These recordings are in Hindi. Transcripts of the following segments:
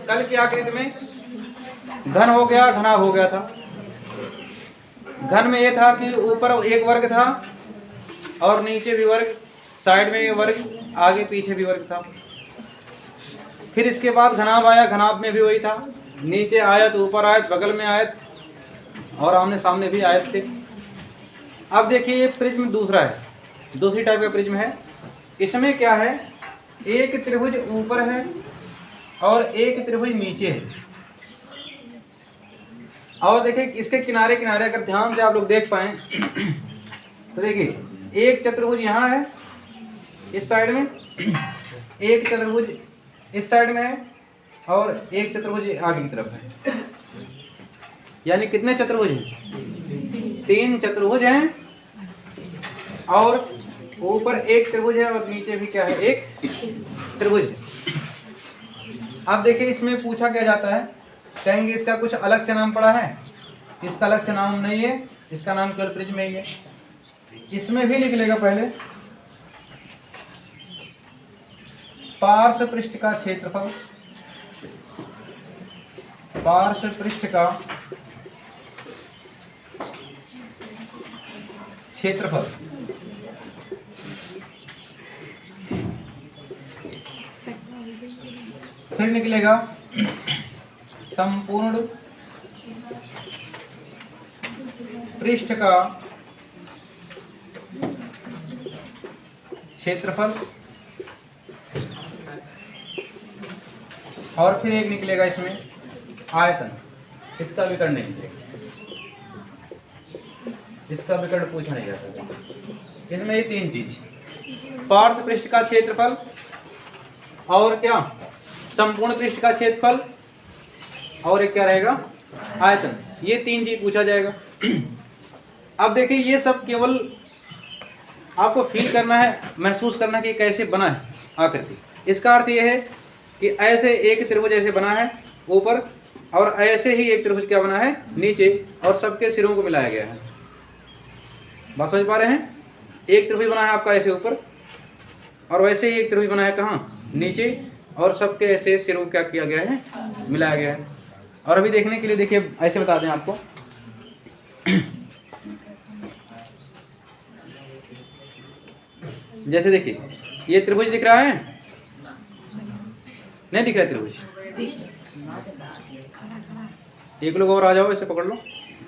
तल की आकृति में घन हो गया, घना हो गया था। घन में ये था कि ऊपर एक वर्ग था और नीचे भी वर्ग, साइड में ये वर्ग, आगे पीछे भी वर्ग था। फिर इसके बाद घनाभ आया, घनाभ में भी वही था, नीचे आयत, ऊपर आयत, बगल में आयत और आमने सामने भी आयत थे। अब देखिए ये प्रिज्म दूसरा है, दूसरी टाइप का प्रिज्म है। इसमें क्या है, एक त्रिभुज ऊपर है और एक त्रिभुज नीचे है। और देखिए इसके किनारे किनारे अगर ध्यान से आप लोग देख पाएं तो देखिए एक चतुर्भुज यहाँ है इस साइड में, एक चतुर्भुज इस साइड में है और एक चतुर्भुज आगे की तरफ है। यानी कितने चतुर्भुज हैं? 3 चतुर्भुज हैं और ऊपर एक त्रिभुज है और नीचे भी क्या है, एक त्रिभुज है। अब देखिए इसमें पूछा क्या जाता है, कहेंगे इसका कुछ अलग से नाम पड़ा है, इसका अलग से नाम नहीं है, इसका नाम केवल प्रिज्म ही है। इसमें भी निकलेगा पहले पार्श्व पृष्ठ का क्षेत्रफल, पार्श्व पृष्ठ का क्षेत्रफल, फिर निकलेगा संपूर्ण पृष्ठ का क्षेत्रफल और फिर एक निकलेगा इसमें आयतन। इसका विकर्ण नहीं निकलेगा, इसका विकर्ण पूछा नहीं जाता। इसमें ये 3 चीज, पार्श्व पृष्ठ का क्षेत्रफल और क्या, संपूर्ण पृष्ठ का क्षेत्रफल और एक क्या रहेगा, आयतन। ये 3 चीज पूछा जाएगा। अब देखिए ये सब केवल आपको फील करना है, महसूस करना है कि कैसे बना है आकृति। इसका अर्थ ये है कि ऐसे एक त्रिभुज ऐसे बना है ऊपर और ऐसे ही एक त्रिभुज क्या बना है नीचे और सबके सिरों को मिलाया गया है। बात समझ पा रहे हैं? एक त्रिभुज बना है आपका ऐसे ऊपर और वैसे ही एक त्रिभुज बना है कहाँ, नीचे, और सबके ऐसे सिरों को क्या किया गया है, मिलाया गया है। और अभी देखने के लिए देखिए ऐसे बता दें आपको, जैसे देखिए ये त्रिभुज दिख रहा है, नहीं दिख रहा है त्रिभुज? एक लोग और आ जाओ, ऐसे पकड़ लो,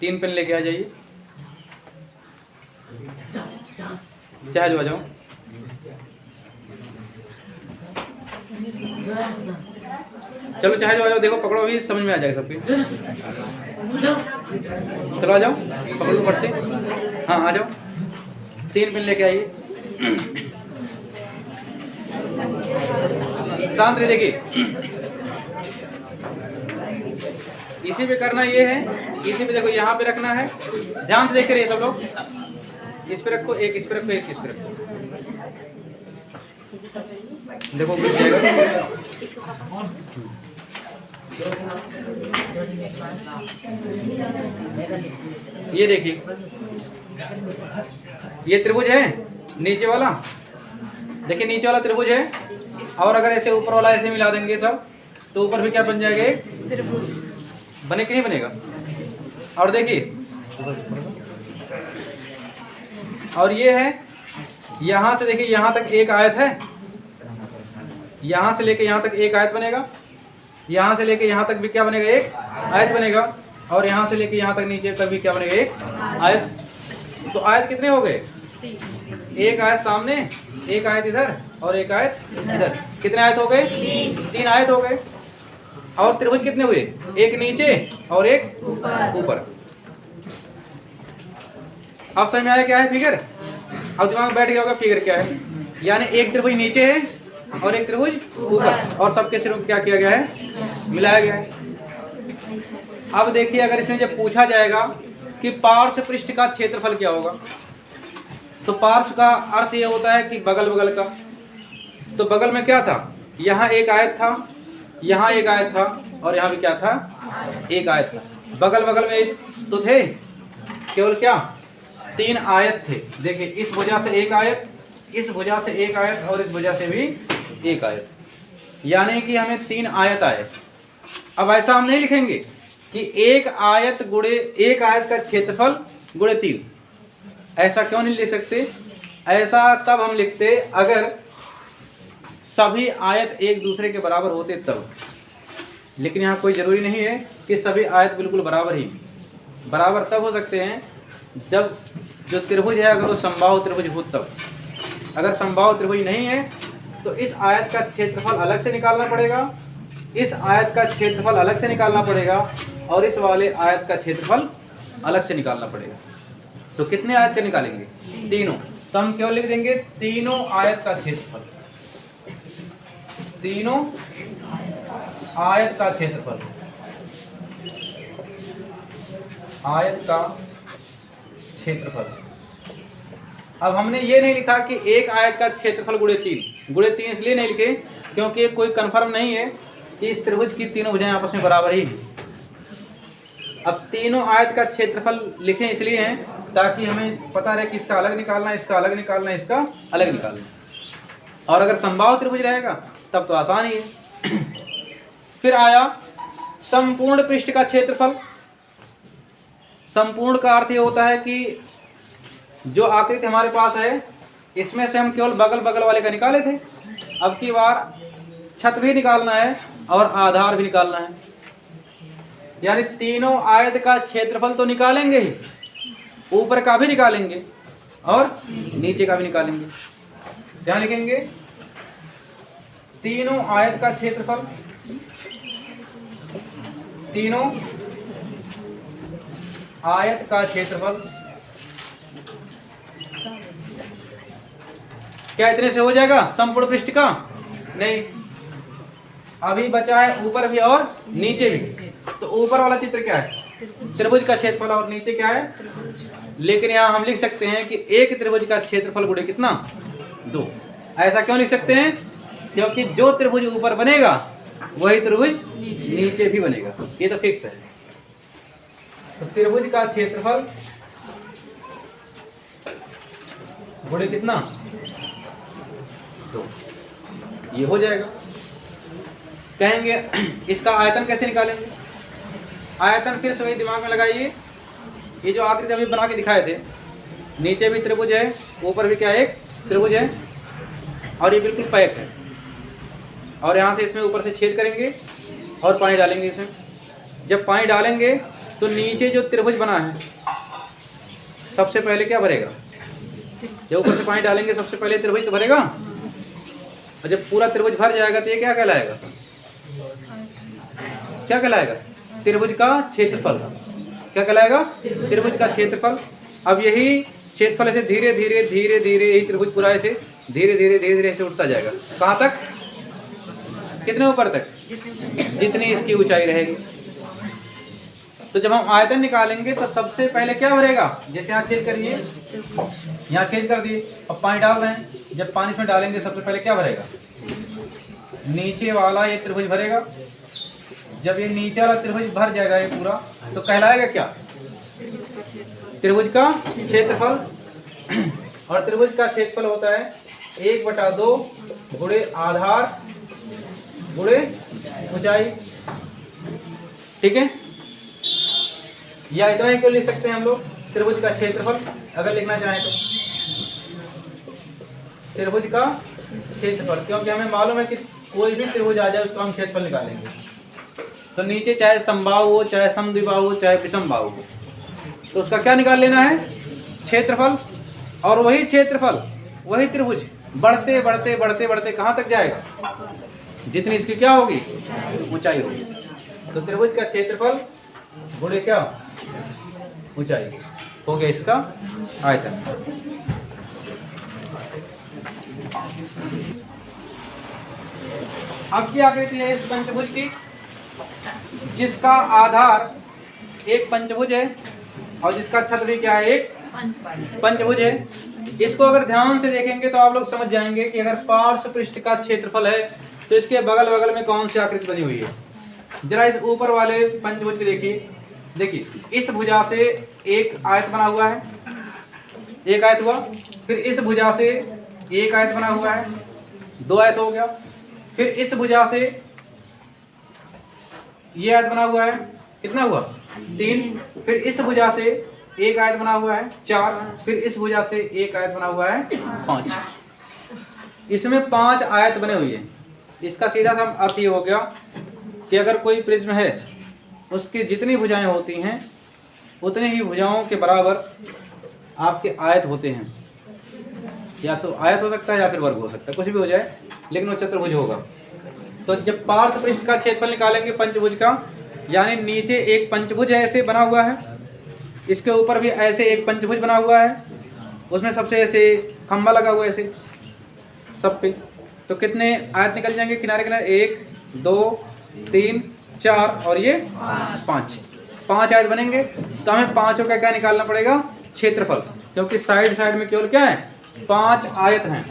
3 पेन लेके आ जाइए, चाहे जो आ जाओ। चलो चाहे जो आ जाओ, देखो पकड़ो, अभी समझ में आ जाएगा सबके। चलो आ जाओ, पकड़ लो फट से, हाँ आ जाओ, 3 पेन लेके आइए। शांत रहे, देखिए इसी पे करना ये है, इसी पे देखो यहाँ पे रखना है, ध्यान से देखते रहिए सब लोग। इस पे रखो, एक इस पे रखो, एक इस पे रखो, देखो गिर जाएगा। ये देखिए ये त्रिभुज है नीचे वाला, देखिए नीचे वाला त्रिभुज है और अगर ऐसे ऊपर वाला ऐसे मिला देंगे सब तो ऊपर भी क्या बन जाएगा, एक त्रिभुज। बने कि नहीं बनेगा? और देखिए और ये है, यहां से देखिए यहां तक एक आयत है, यहां से लेके यहां तक एक आयत बनेगा, यहां से लेके यहां तक भी क्या बनेगा, एक आयत बनेगा, और यहां से लेके यहां तक नीचे तक भी क्या बनेगा, एक आयत। तो आयत कितने हो गए? एक आयत सामने, एक आयत इधर और एक आयत इधर। कितने आयत हो गए? 3 आयत हो गए। और त्रिभुज कितने हुए? एक नीचे और एक ऊपर। अब समझ में आया क्या है फिगर? अब दिमाग में बैठ गया होगा फिगर क्या है। यानी एक त्रिभुज नीचे है और एक त्रिभुज ऊपर, और सबके सिरों को क्या किया गया है, मिलाया गया है। अब देखिए अगर इसमें जब पूछा जाएगा कि पार्श्व पृष्ठ का क्षेत्रफल क्या होगा, तो पार्श्व का अर्थ ये होता है कि बगल बगल का। तो बगल में क्या था, यहाँ एक आयत था, यहाँ एक आयत था और यहाँ भी क्या था, एक आयत था। बगल बगल में तो थे केवल क्या, 3 आयत थे। देखिए इस भुजा से एक आयत, इस भुजा से एक आयत और इस भुजा से भी एक आयत, यानी कि हमें 3 आयत आए। अब ऐसा हम नहीं लिखेंगे कि एक आयत का क्षेत्रफल गुणे 3। ऐसा क्यों नहीं लिख सकते? ऐसा तब हम लिखते अगर सभी आयत एक दूसरे के बराबर होते तब। लेकिन यहाँ कोई ज़रूरी नहीं है कि सभी आयत बिल्कुल बराबर ही। बराबर तब हो सकते हैं जब जो त्रिभुज है अगर वो समबाहु त्रिभुज हो तब। अगर समबाहु त्रिभुज नहीं है तो इस आयत का क्षेत्रफल अलग से निकालना पड़ेगा, इस आयत का क्षेत्रफल अलग से निकालना पड़ेगा और इस वाले आयत का क्षेत्रफल अलग से निकालना पड़ेगा। तो कितने आयत का निकालेंगे? तीनों। तो हम क्यों लिख देंगे तीनों आयत का क्षेत्रफल, तीनों आयत का क्षेत्रफल, आयत का क्षेत्रफल। अब हमने ये नहीं लिखा कि एक आयत का क्षेत्रफल गुणे 3। गुणे 3 इसलिए नहीं लिखे क्योंकि कोई कंफर्म नहीं है कि इस त्रिभुज की तीनों भुजाएं आपस में बराबर ही हैं। अब तीनों आयत का क्षेत्रफल लिखें इसलिए हैं ताकि हमें पता रहे कि इसका अलग निकालना है, इसका अलग निकालना है, इसका अलग निकालना है। और अगर समबाहु त्रिभुज रहेगा तब तो आसान ही है। फिर आया संपूर्ण पृष्ठ का क्षेत्रफल। संपूर्ण का अर्थ ये होता है कि जो आकृति हमारे पास है इसमें से हम केवल बगल बगल वाले का निकाले थे, अब की बार छत भी निकालना है और आधार भी निकालना है। यानी तीनों आयत का क्षेत्रफल तो निकालेंगे ही, ऊपर का भी निकालेंगे और नीचे का भी निकालेंगे। क्या लिखेंगे? तीनों आयत का क्षेत्रफल, तीनों आयत का क्षेत्रफल। क्या इतने से हो जाएगा संपूर्ण पृष्ठ का? नहीं, अभी बचा है ऊपर भी और नीचे भी। तो ऊपर वाला चित्र क्या है? त्रिभुज का क्षेत्रफल और नीचे क्या है? लेकिन यहाँ हम लिख सकते हैं कि एक त्रिभुज का क्षेत्रफल गुणे कितना? 2। ऐसा क्यों लिख सकते हैं? क्योंकि जो त्रिभुज ऊपर बनेगा वही त्रिभुज नीचे भी बनेगा, ये तो फिक्स है। तो त्रिभुज का क्षेत्रफल गुणे कितना? 2। ये हो जाएगा। कहेंगे इसका आयतन कैसे निकालेंगे? आयतन फिर से वही दिमाग में लगाइए, ये जो आकृति अभी बना के दिखाए थे, नीचे भी त्रिभुज है, ऊपर भी क्या एक त्रिभुज है और ये बिल्कुल पैक है। और यहाँ से इसमें ऊपर से छेद करेंगे और पानी डालेंगे इसमें। जब पानी डालेंगे तो नीचे जो त्रिभुज बना है सबसे पहले क्या भरेगा? जब ऊपर से पानी डालेंगे सबसे पहले त्रिभुज तो भरेगा, और जब पूरा त्रिभुज भर जाएगा तो ये क्या कहलाएगा? क्या कहलाएगा? त्रिभुज का क्षेत्रफल। क्या कहलाएगा? त्रिभुज का क्षेत्रफल। अब यही क्षेत्रफल ऐसे धीरे धीरे धीरे धीरे यही त्रिभुज पूरा ऐसे धीरे धीरे धीरे धीरे ऐसे उठता जाएगा। कहाँ तक? कितने ऊपर तक? जितनी इसकी ऊंचाई रहेगी। तो जब हम आयतन निकालेंगे तो सबसे पहले क्या भरेगा? जैसे यहाँ छेद करिए, यहाँ छेद कर दिए, अब पानी डाल रहे हैं, जब पानी इसमें डालेंगे सबसे पहले क्या भरेगा? नीचे वाला ये त्रिभुज भरेगा। जब ये नीचे वाला त्रिभुज भर जाएगा ये पूरा, तो कहलाएगा क्या? त्रिभुज का क्षेत्रफल। और त्रिभुज का क्षेत्रफल होता है 1/2 गुणे आधार गुणे ऊंचाई। ठीक है, या इतना ही क्यों लिख सकते हैं हम लोग त्रिभुज का क्षेत्रफल अगर लिखना चाहें तो? त्रिभुज का क्षेत्रफल, क्योंकि हमें मालूम है कि कोई भी त्रिभुज आ जाए उसका हम क्षेत्रफल निकालेंगे। तो नीचे चाहे समबाहु हो, चाहे समद्विबाहु हो, चाहे विषमबाहु हो, तो उसका क्या निकाल लेना है? क्षेत्रफल। और वही क्षेत्रफल, वही त्रिभुज बढ़ते बढ़ते बढ़ते बढ़ते कहाँ तक जाएगा? जितनी इसकी क्या होगी? ऊंचाई होगी। तो त्रिभुज का क्षेत्रफल गुणे क्या? ऊंचाई हो गया इसका आयतन। अब क्या आकृति है इस पंचभुज की? जिसका आधार एक पंचभुज है और जिसका छत भी क्या है? एक पंचभुज है। इसको अगर ध्यान से देखेंगे तो आप लोग समझ जाएंगे कि अगर पार्श्व पृष्ठ का क्षेत्रफल है तो इसके बगल बगल में कौन सी आकृति बनी हुई है। जरा इस ऊपर वाले पंचभुज को देखिए, देखिए इस भुजा से एक आयत बना हुआ है, एक आयत हुआ, फिर इस भुजा से एक आयत बना हुआ है, 2 आयत हो गया, फिर इस भुजा से ये आयत बना हुआ है, कितना हुआ 3, फिर इस भुजा से एक आयत बना हुआ है 4, फिर इस भुजा से एक आयत बना हुआ है 5। इसमें 5 आयत बने हुए हैं। इसका सीधा सा अर्थ ये हो गया कि अगर कोई प्रिज्म है उसकी जितनी भुजाएं होती हैं उतनी ही भुजाओं के बराबर आपके आयत होते हैं। या तो आयत हो सकता है या फिर वर्ग हो सकता है, कुछ भी हो जाए, लेकिन वो चतुर्भुज होगा। तो जब पार्श्व पृष्ठ का क्षेत्रफल निकालेंगे पंचभुज का, यानी नीचे एक पंचभुज ऐसे बना हुआ है, इसके ऊपर भी ऐसे एक पंचभुज बना हुआ है, उसमें सबसे ऐसे खंभा लगा हुआ है ऐसे सब पे, तो कितने आयत निकल जाएंगे किनारे किनारे, 1 2 3 4 और ये 5 आयत बनेंगे। तो हमें पांचों का क्या निकालना पड़ेगा, क्षेत्रफल, क्योंकि साइड साइड में केवल क्या है 5 आयत हैं।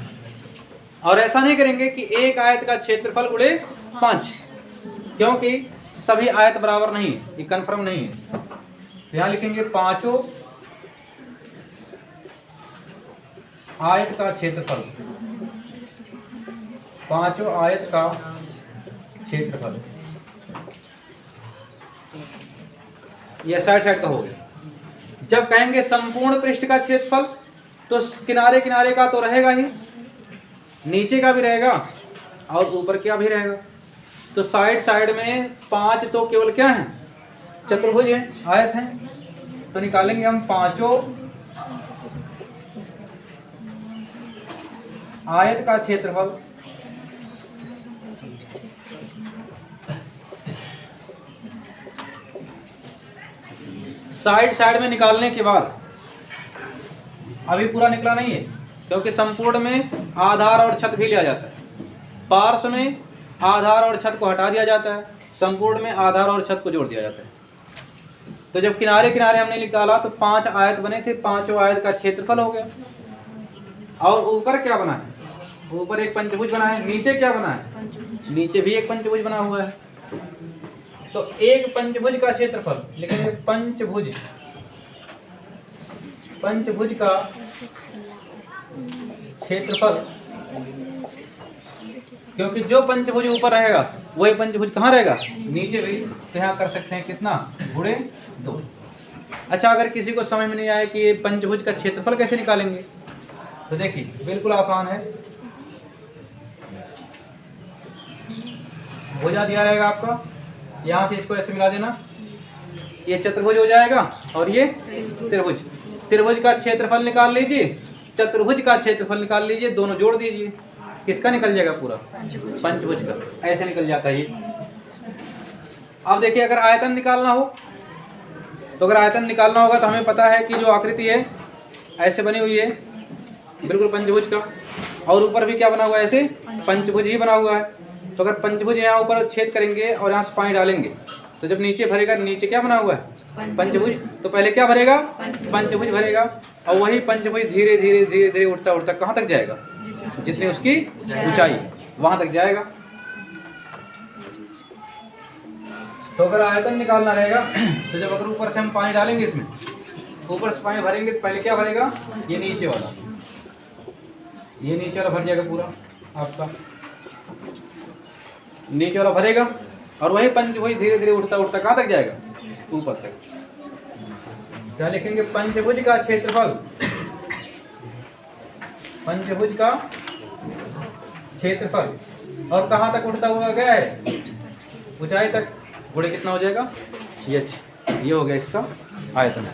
और ऐसा नहीं करेंगे कि एक आयत का क्षेत्रफल गुणे 5, क्योंकि सभी आयत बराबर नहीं, ये कंफर्म नहीं है। यहाँ लिखेंगे पांचों आयत का क्षेत्रफल, पांचों आयत का क्षेत्रफल, यह साइड का हो गया। जब कहेंगे संपूर्ण पृष्ठ का क्षेत्रफल, तो किनारे किनारे का तो रहेगा ही, नीचे का भी रहेगा और ऊपर क्या भी रहेगा। तो साइड साइड में 5 तो केवल क्या है, चतुर्भुज है, आयत हैं। तो निकालेंगे हम पांचों आयत का क्षेत्रफल साइड साइड में निकालने के बाद, अभी पूरा निकला नहीं है क्योंकि संपूर्ण में आधार और छत भी लिया जाता है, पार्श्व में आधार और छत को हटा दिया जाता है, संपूर्ण में आधार और छत को जोड़ दिया जाता है। तो जब किनारे किनारे हमने निकाला तो 5 आयत बने थे, पांचों आयत का क्षेत्रफल हो गया। और ऊपर क्या बना है, ऊपर एक पंचभुज बना है, नीचे क्या बना है, नीचे भी एक पंचभुज बना हुआ है। तो एक पंचभुज का क्षेत्रफल लिखेंगे पंचभुज, पंचभुज का क्षेत्रफल, क्योंकि जो पंचभुज ऊपर रहेगा वही पंचभुज कहाँ रहेगा, नीचे भी। तो यहाँ कर सकते हैं कितना, गुणे 2। अच्छा, अगर किसी को समझ में नहीं आए कि ये पंचभुज का क्षेत्रफल कैसे निकालेंगे, तो देखिए बिल्कुल आसान है। भुजा दिया रहेगा आपका, यहाँ से इसको ऐसे मिला देना, ये चतुर्भुज हो जाएगा और ये त्रिभुज। त्रिभुज का क्षेत्रफल निकाल लीजिए, चतुर्भुज का क्षेत्रफल निकाल लीजिए, दोनों जोड़ दीजिए, किसका निकल जाएगा पूरा, पंचभुज का। ऐसे निकल जाता है ये। अब देखिए अगर आयतन निकालना हो, तो अगर आयतन निकालना होगा तो हमें पता है कि जो आकृति है ऐसे बनी हुई है बिल्कुल पंचभुज का, और ऊपर भी क्या बना हुआ है, ऐसे पंचभुज ही बना हुआ है। तो अगर पंचभुज यहाँ ऊपर छेद करेंगे और यहाँ से पानी डालेंगे, तो जब नीचे भरेगा, नीचे क्या बना हुआ है, पंचभुज। तो पहले क्या भरेगा, पंचभुज भरेगा, और वही पंचभुज धीरे धीरे धीरे धीरे उठता उठता कहाँ तक जाएगा, जितनी उसकी ऊंचाई वहां तक जाएगा। तो अगर आयतन निकालना रहेगा, तो जब अगर ऊपर से हम पानी डालेंगे, इसमें ऊपर से पानी भरेंगे, तो पहले क्या भरेगा, ये नीचे वाला, ये नीचे वाला भर जाएगा पूरा आपका, नीचे वाला भरेगा, और वही पंचभुज धीरे धीरे उठता उठता कहाँ तक जाएगा, ऊपर तक। क्या लिखेंगे, पंचभुज का क्षेत्रफल, पंचभुज का क्षेत्रफल, और कहाँ तक उठता हुआ गया है, ऊंचाई तक, गुणे कितना हो जाएगा, ये हो गया इसका आयतन।